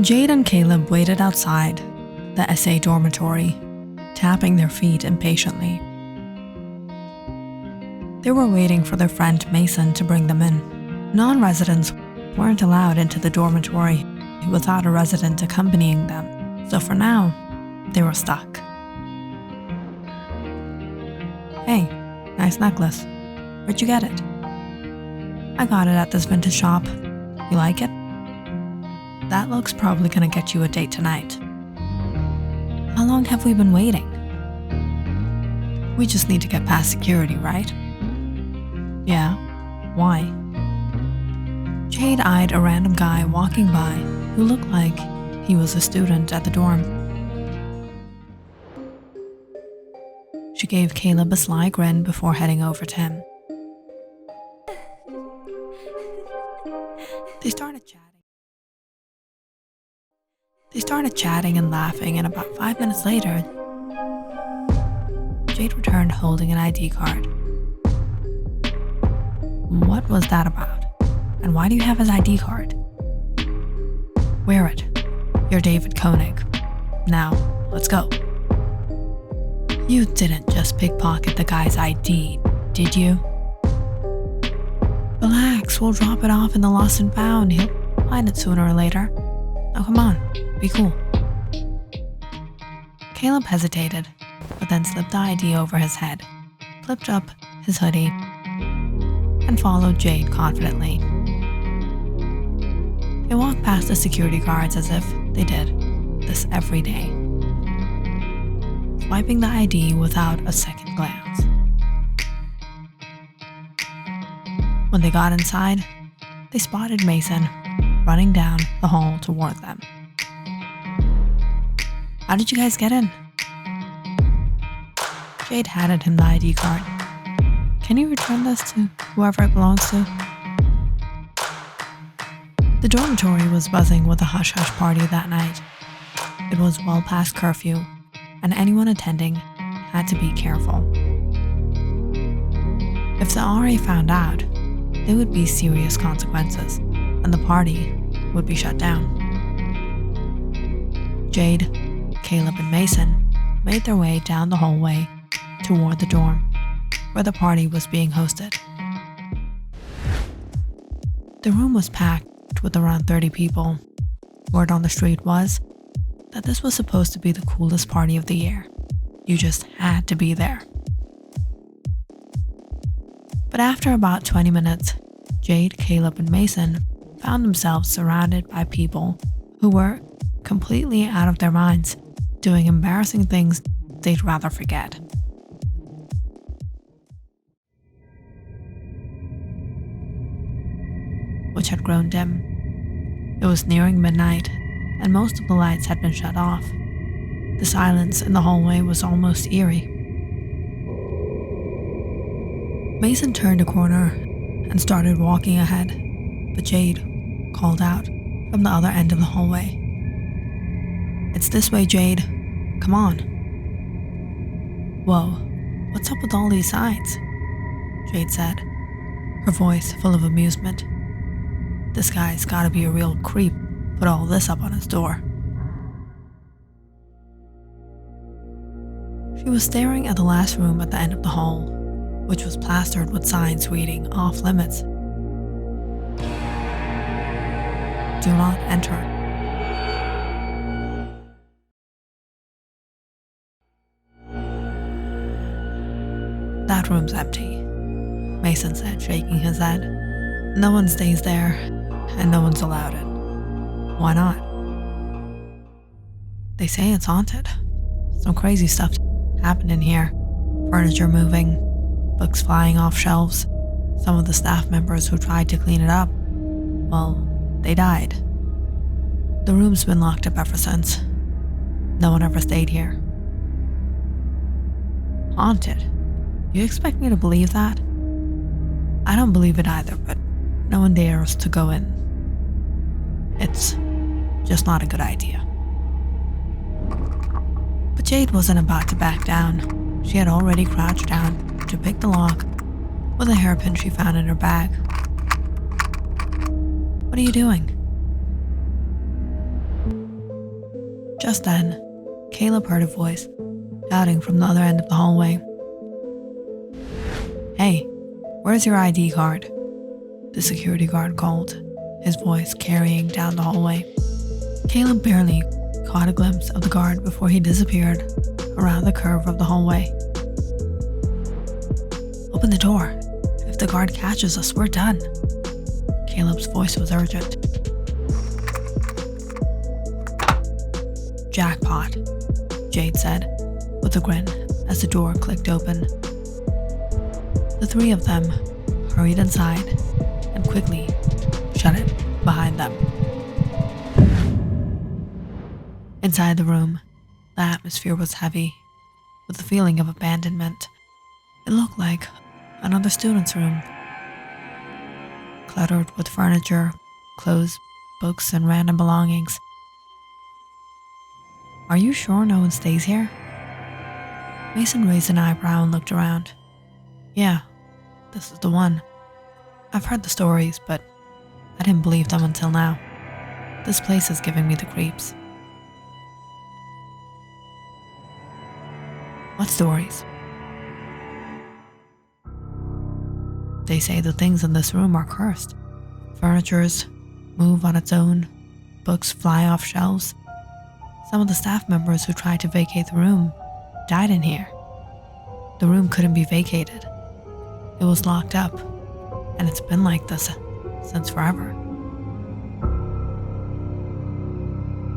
Jade and Caleb waited outside the SA dormitory, tapping their feet impatiently. They were waiting for their friend Mason to bring them in. Non-residents weren't allowed into the dormitory without a resident accompanying them, so for now, they were stuck. Hey, nice necklace. Where'd you get it? I got it at this vintage shop. You like it? That look's probably gonna get you a date tonight. How long have we been waiting? We just need to get past security, right? Yeah, why? Jade eyed a random guy walking by who looked like he was a student at the dorm. She gave Caleb a sly grin before heading over to him. They started chatting and laughing, and about 5 minutes later, Jade returned holding an ID card. What was that about? And why do you have his ID card? Wear it. You're David Koenig. Now, let's go. You didn't just pickpocket the guy's ID, did you? Relax, we'll drop it off in the lost and found. He'll find it sooner or later. Now come on, be cool. Caleb hesitated, but then slipped the ID over his head, flipped up his hoodie, and followed Jade confidently. They walked past the security guards as if they did this every day, swiping the ID without a second glance. When they got inside, they spotted Mason running down the hall toward them. How did you guys get in? Jade handed him the ID card. Can you return this to whoever it belongs to? The dormitory was buzzing with a hush-hush party that night. It was well past curfew, and anyone attending had to be careful. If the RA found out, there would be serious consequences, and the party would be shut down. Jade, Caleb, and Mason made their way down the hallway toward the dorm, where the party was being hosted. The room was packed with around 30 people. Word on the street was that this was supposed to be the coolest party of the year. You just had to be there. But after about 20 minutes, Jade, Caleb, and Mason found themselves surrounded by people who were completely out of their minds, doing embarrassing things they'd rather forget. Which had grown dim. It was nearing midnight, and most of the lights had been shut off. The silence in the hallway was almost eerie. Mason turned a corner and started walking ahead, but Jade called out from the other end of the hallway. It's this way, Jade. Come on. Whoa, what's up with all these signs? Jade said, her voice full of amusement. This guy's gotta be a real creep, put all this up on his door. She was staring at the last room at the end of the hall, which was plastered with signs reading off limits. Do not enter. That room's empty, Mason said, shaking his head. No one stays there, and no one's allowed it. Why not? They say it's haunted. Some crazy stuff happened in here. Furniture moving, books flying off shelves. Some of the staff members who tried to clean it up, well, they died. The room's been locked up ever since. No one ever stayed here. Haunted? You expect me to believe that? I don't believe it either, but no one dares to go in. It's just not a good idea. But Jade wasn't about to back down. She had already crouched down to pick the lock with a hairpin she found in her bag. What are you doing? Just then, Caleb heard a voice shouting from the other end of the hallway. "Hey, where's your ID card?" The security guard called, his voice carrying down the hallway. Caleb barely caught a glimpse of the guard before he disappeared around the curve of the hallway. "Open the door. If the guard catches us, we're done." Caleb's voice was urgent. "Jackpot," Jade said, with a grin as the door clicked open. The three of them hurried inside and quickly shut it behind them. Inside the room, the atmosphere was heavy, with a feeling of abandonment. It looked like another student's room, cluttered with furniture, clothes, books, and random belongings. "Are you sure no one stays here?" Mason raised an eyebrow and looked around. "Yeah, this is the one. I've heard the stories, but I didn't believe them until now. This place is giving me the creeps." "What stories?" "They say the things in this room are cursed. Furnitures move on its own, books fly off shelves. Some of the staff members who tried to vacate the room died in here. The room couldn't be vacated. It was locked up, and it's been like this since forever."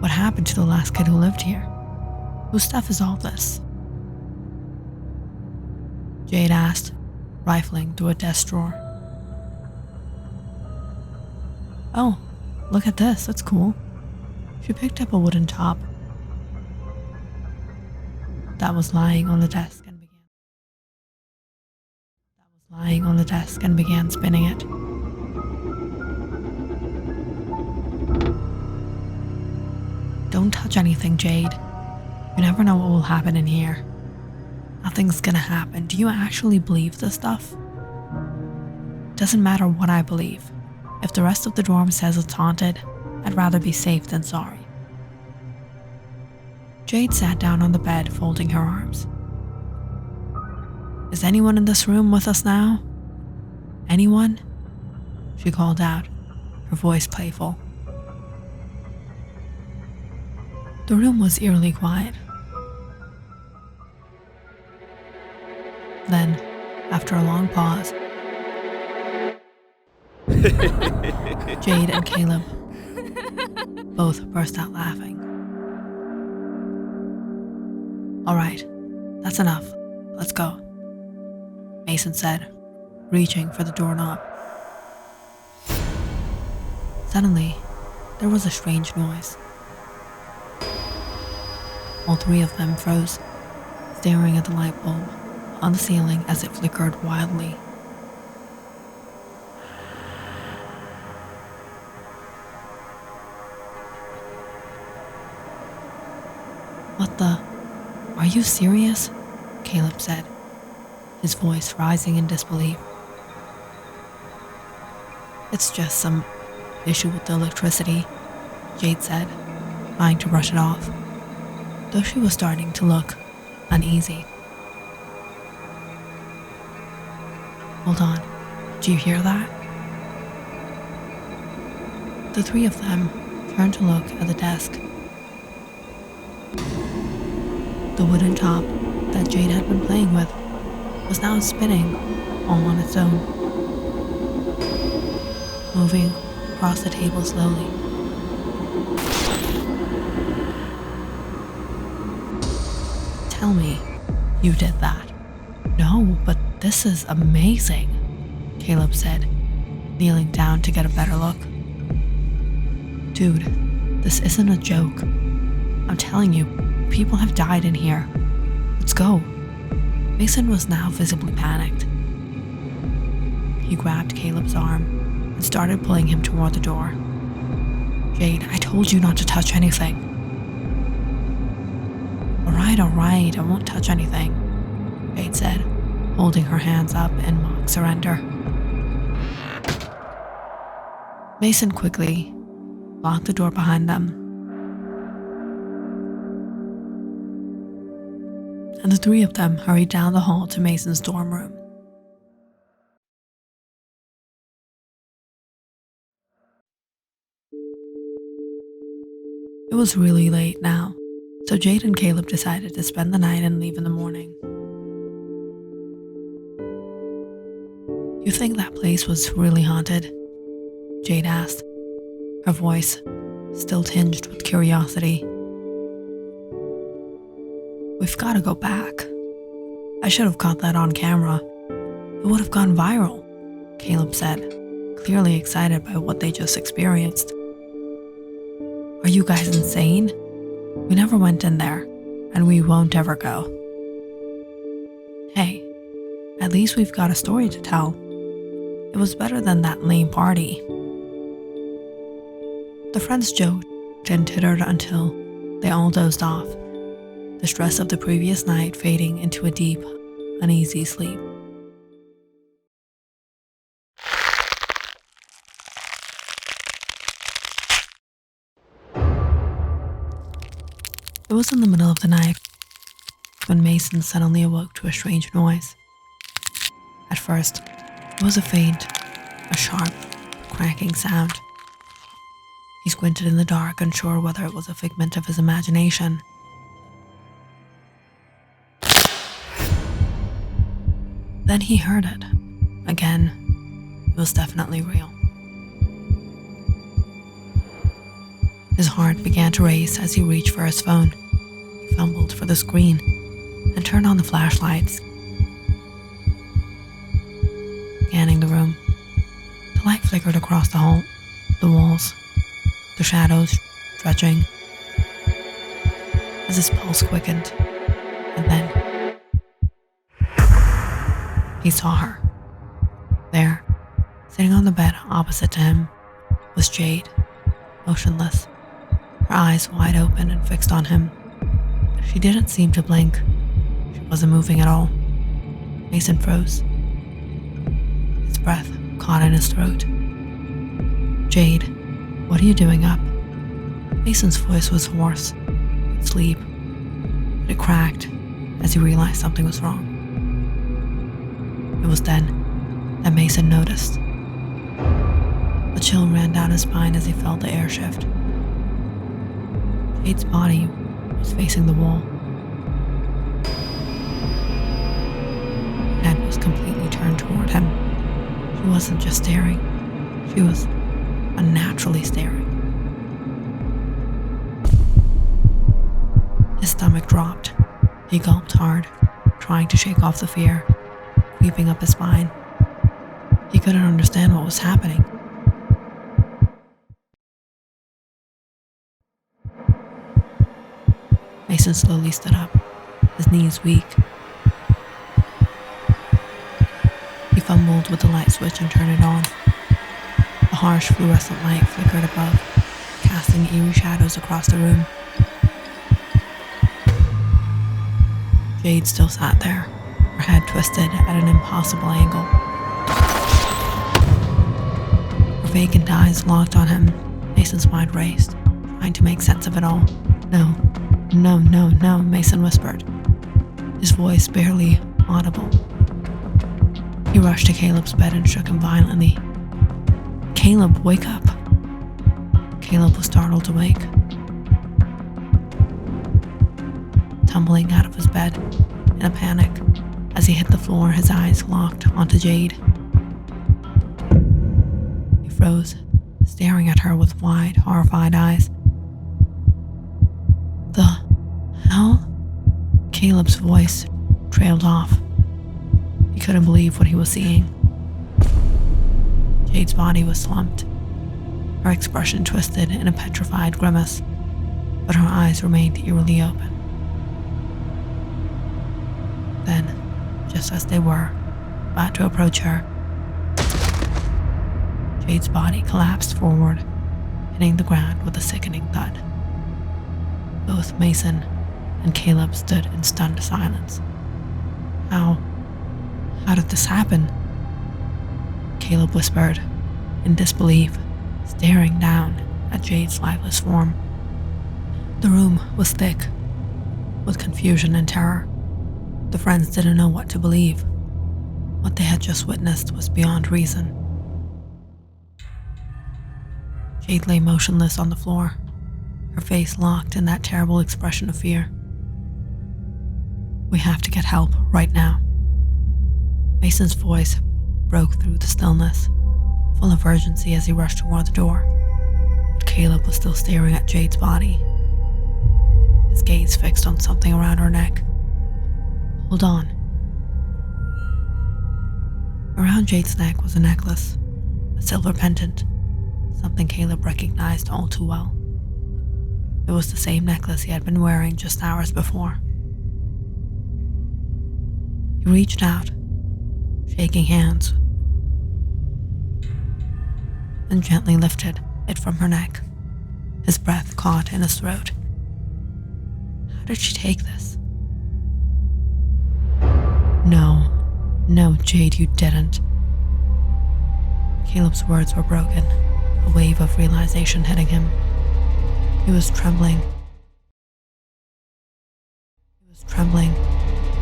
"What happened to the last kid who lived here? Whose stuff is all this?" Jade asked, rifling through a desk drawer. "Oh, look at this, that's cool." She picked up a wooden top that was lying on the desk and began spinning it. "Don't touch anything, Jade. You never know what will happen in here." "Nothing's gonna happen. Do you actually believe this stuff?" "Doesn't matter what I believe. If the rest of the dorm says it's haunted, I'd rather be safe than sorry." Jade sat down on the bed, folding her arms. "Is anyone in this room with us now? Anyone?" she called out, her voice playful. The room was eerily quiet. Then, after a long pause, Jade and Caleb both burst out laughing. "All right, that's enough. Let's go," Mason said, reaching for the doorknob. Suddenly, there was a strange noise. All three of them froze, staring at the light bulb on the ceiling as it flickered wildly. "What the? Are you serious?" Caleb said, his voice rising in disbelief. "It's just some issue with the electricity," Jade said, trying to brush it off, though she was starting to look uneasy. "Hold on, do you hear that?" The three of them turned to look at the desk. The wooden top that Jade had been playing with was now spinning all on its own, moving across the table slowly. "Tell me you did that." "No, but this is amazing," Caleb said, kneeling down to get a better look. "Dude, this isn't a joke. I'm telling you, people have died in here. Let's go." Mason was now visibly panicked. He grabbed Caleb's arm and started pulling him toward the door. "Jade, I told you not to touch anything." All right, I won't touch anything," Jade said, holding her hands up in mock surrender. Mason quickly locked the door behind them. and the three of them hurried down the hall to Mason's dorm room. It was really late now, so Jade and Caleb decided to spend the night and leave in the morning. "You think that place was really haunted?" Jade asked, her voice still tinged with curiosity. "We've got to go back. I should have caught that on camera. It would have gone viral," Caleb said, clearly excited by what they just experienced. "Are you guys insane? We never went in there, and we won't ever go." "Hey, at least we've got a story to tell. It was better than that lame party." The friends joked and tittered until they all dozed off, the stress of the previous night fading into a deep, uneasy sleep. It was in the middle of the night when Mason suddenly awoke to a strange noise. At first, it was a faint, a sharp, cracking sound. He squinted in the dark, unsure whether it was a figment of his imagination. Then he heard it. Again, it was definitely real. His heart began to race as he reached for his phone. He fumbled for the screen and turned on the flashlights, scanning the room. The light flickered across the hall, the walls, the shadows stretching as his pulse quickened, and then he saw her. There, sitting on the bed opposite to him, was Jade, motionless, her eyes wide open and fixed on him. She didn't seem to blink. She wasn't moving at all. Mason froze. His breath caught in his throat. "Jade, what are you doing up?" Mason's voice was hoarse with sleep, but it cracked as he realized something was wrong. It was then that Mason noticed. A chill ran down his spine as he felt the air shift. Jade's body was facing the wall. Her head was completely turned toward him. She wasn't just staring, she was unnaturally staring. His stomach dropped. He gulped hard, trying to shake off the fear creeping up his spine. He couldn't understand what was happening. Mason slowly stood up, his knees weak. He fumbled with the light switch and turned it on. A harsh fluorescent light flickered above, casting eerie shadows across the room. Jade still sat there, her head twisted at an impossible angle. Her vacant eyes locked on him. Mason's mind raced, trying to make sense of it all. "No, no, no, no," Mason whispered, his voice barely audible. He rushed to Caleb's bed and shook him violently. "Caleb, wake up!" Caleb was startled awake. Tumbling out of his bed in a panic, as he hit the floor, his eyes locked onto Jade. He froze, staring at her with wide, horrified eyes. "The hell?" Caleb's voice trailed off. He couldn't believe what he was seeing. Jade's body was slumped, her expression twisted in a petrified grimace, but her eyes remained eerily open. Then, just as they were about to approach her, Jade's body collapsed forward, hitting the ground with a sickening thud. Both Mason and Caleb stood in stunned silence. How did this happen?" Caleb whispered, in disbelief, staring down at Jade's lifeless form. The room was thick with confusion and terror. The friends didn't know what to believe. What they had just witnessed was beyond reason. Jade lay motionless on the floor, her face locked in that terrible expression of fear. "We have to get help right now." Mason's voice broke through the stillness, full of urgency as he rushed toward the door. But Caleb was still staring at Jade's body, his gaze fixed on something around her neck. "Hold on." Around Jade's neck was a necklace, a silver pendant, something Caleb recognized all too well. It was the same necklace he had been wearing just hours before. He reached out, shaking hands, and gently lifted it from her neck. His breath caught in his throat. How did she take this? No, Jade, you didn't. Caleb's words were broken, a wave of realization hitting him. He was trembling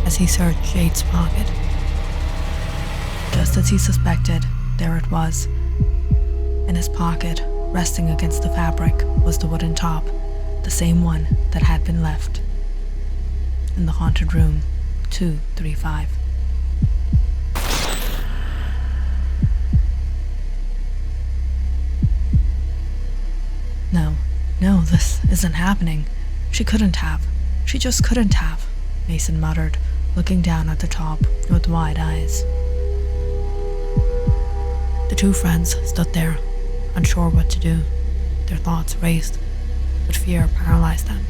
as he searched Jade's pocket. Just as he suspected, there it was. In his pocket, resting against the fabric, was the wooden top, the same one that had been left in the haunted room 235. No, this isn't happening. She just couldn't have, Mason muttered, looking down at the top with wide eyes. The two friends stood there, unsure what to do. Their thoughts raced, but fear paralyzed them.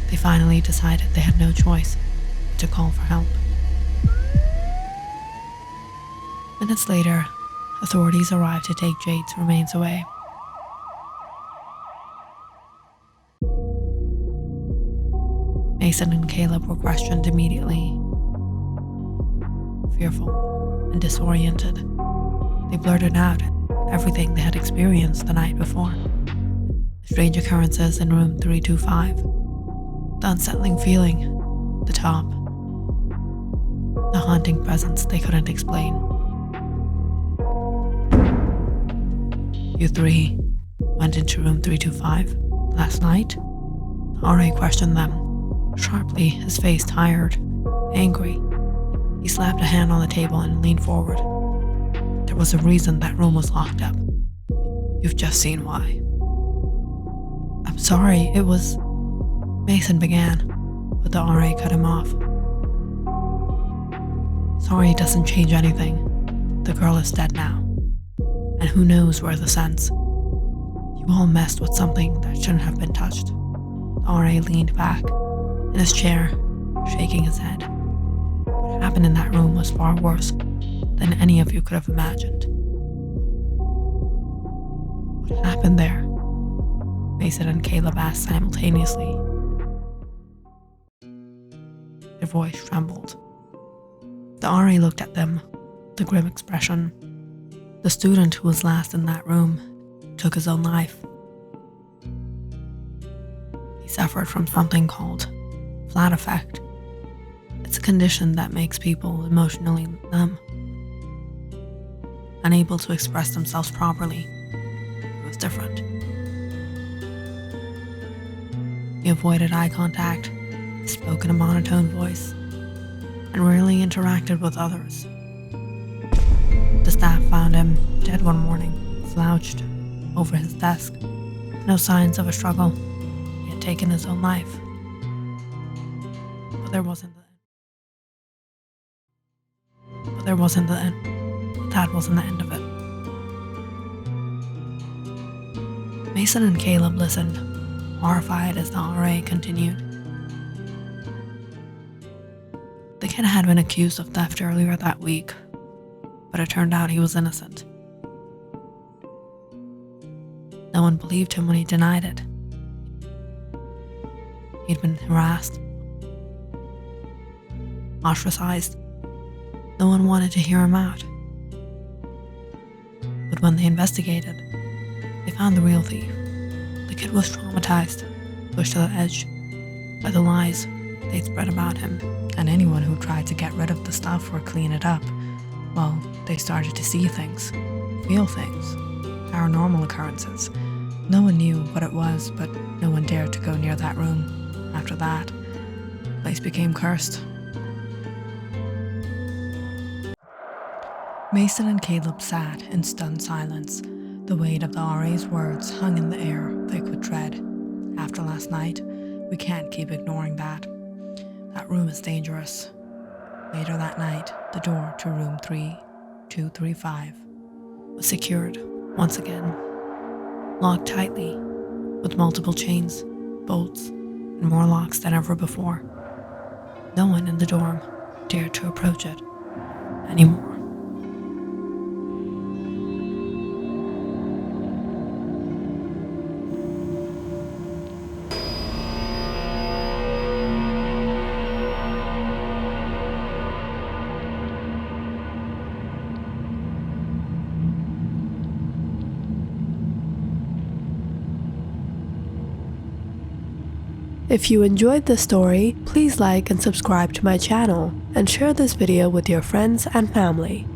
They finally decided they had no choice but to call for help. Minutes later, authorities arrived to take Jade's remains away. Mason and Caleb were questioned immediately. Fearful and disoriented, they blurted out everything they had experienced the night before. The strange occurrences in room 325, the unsettling feeling, the top, the haunting presence they couldn't explain. "You three went into room 325 last night?" RA questioned them. Sharply, his face tired, angry. He slapped a hand on the table and leaned forward. "There was a reason that room was locked up. You've just seen why." "I'm sorry, it was..." Mason began, but the RA cut him off. "Sorry doesn't change anything. The girl is dead now. And who knows where the sense. You all messed with something that shouldn't have been touched." The RA leaned back in his chair, shaking his head. "What happened in that room was far worse than any of you could have imagined." "What happened there?" Mason and Caleb asked simultaneously. Their voice trembled. The RA looked at them with a grim expression. The student who was last in that room took his own life. He suffered from something called flat effect. It's a condition that makes people emotionally numb, unable to express themselves properly. It was different. He avoided eye contact, spoke in a monotone voice, and rarely interacted with others. The staff found him dead one morning, slouched over his desk. No signs of a struggle. He had taken his own life. But that wasn't the end of it. Mason and Caleb listened, horrified as the RA continued. The kid had been accused of theft earlier that week, but it turned out he was innocent. No one believed him when he denied it. He'd been harassed, ostracized. No one wanted to hear him out. But when they investigated, they found the real thief. The kid was traumatized, pushed to the edge by the lies they'd spread about him, and anyone who tried to get rid of the stuff or clean it up, well, they started to see things, feel things, paranormal occurrences. No one knew what it was, but no one dared to go near that room. After that, the place became cursed. Mason and Caleb sat in stunned silence. The weight of the RA's words hung in the air, thick with dread. After last night, we can't keep ignoring that. That room is dangerous. Later that night, the door to room 3235 was secured once again, locked tightly, with multiple chains, bolts, and more locks than ever before. No one in the dorm dared to approach it anymore. If you enjoyed this story, please like and subscribe to my channel and share this video with your friends and family.